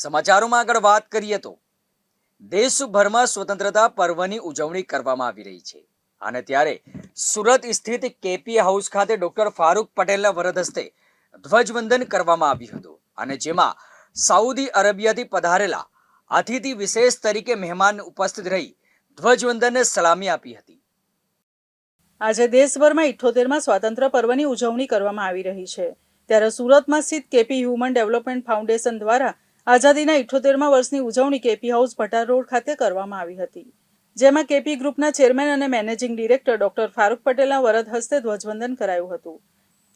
સમાચારોમાં આગળ વાત કરીએ તો દેશભરમાં સ્વતંત્રતા પર્વની ઉજવણી કરવામાં આવી રહી છે અને ત્યારે સુરત સ્થિત કેપી હાઉસ ખાતે ડોક્ટર ફારૂક પટેલના વરદ હસ્તે ધ્વજવંદન કરવામાં આવ્યું હતું અને જેમાં સાઉદી અરેબિયાથી પધારેલા અતિથિ વિશેષ તરીકે મહેમાન ઉપસ્થિત રહી ધ્વજવંદનને સલામી આપી હતી. આજે દેશભરમાં 78માં સ્વાતંત્ર્ય પર્વની ઉજવણી કરવામાં આવી રહી છે. ત્યારે સુરતમાં સ્થિત કેપી હ્યુમન ડેવલપમેન્ટ ફાઉન્ડેશન દ્વારા આઝાદીના 78મા વર્ષની ઉજવણી કેપી હાઉસ ભટાર રોડ ખાતે કરવામાં આવી હતી. જેમાં કેપી ગ્રુપના ચેરમેન અને મેનેજિંગ ડિરેક્ટર ડોક્ટર ફારૂક પટેલના વરદ હસ્તે ધ્વજવંદન કરાયું હતું.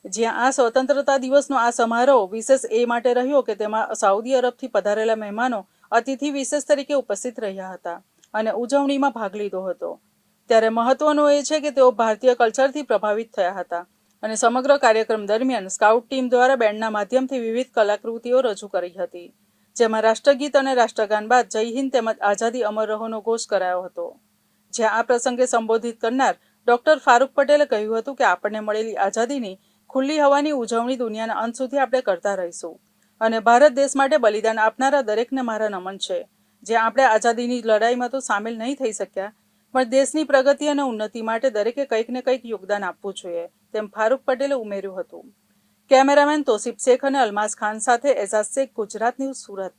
જ્યાં આ સ્વતંત્રતા દિવસનો આ સમારોહ વિશેષ એ માટે રહ્યો કે તેમાં સાઉદી અરબથી પધારેલા મહેમાનો અતિથિ વિશેષ તરીકે ઉપસ્થિત રહ્યા હતા અને ઉજવણીમાં ભાગ લીધો હતો. ત્યારે મહત્વનું એ છે કે તેઓ ભારતીય કલ્ચરથી પ્રભાવિત થયા હતા અને સમગ્ર કાર્યક્રમ દરમિયાન સ્કાઉટ ટીમ દ્વારા બેન્ડના માધ્યમથી વિવિધ કલાકૃતિઓ રજૂ કરી હતી. જેમાં રાષ્ટ્રગીત અને રાષ્ટ્રગાન બાદ જય હિન્દ તેમજ આઝાદી અમર રહોનો ઘોષ કરાયો હતો. જ્યાં આ પ્રસંગે સંબોધિત કરનાર ડોક્ટર ફારૂક પટેલે કહ્યું હતું કે આપણને મળેલી આઝાદીની ખુલ્લી હવાની ઉજવણી દુનિયાના અંત સુધી આપણે કરતા રહીશું અને ભારત દેશ માટે બલિદાન આપનારા દરેકને મારા નમન છે. જ્યાં આપણે આઝાદીની લડાઈમાં તો સામેલ નહીં થઈ શક્યા પણ દેશની પ્રગતિ અને ઉન્નતિ માટે દરેકે કંઈક ને કંઈક યોગદાન આપવું જોઈએ તેમ ફારૂક પટેલે ઉમેર્યું હતું. કેમેરામેન તોસીફ શેખ અને અલમાઝ ખાન સાથે એઝાઝ શેખ, ગુજરાત ન્યૂઝ, સુરત.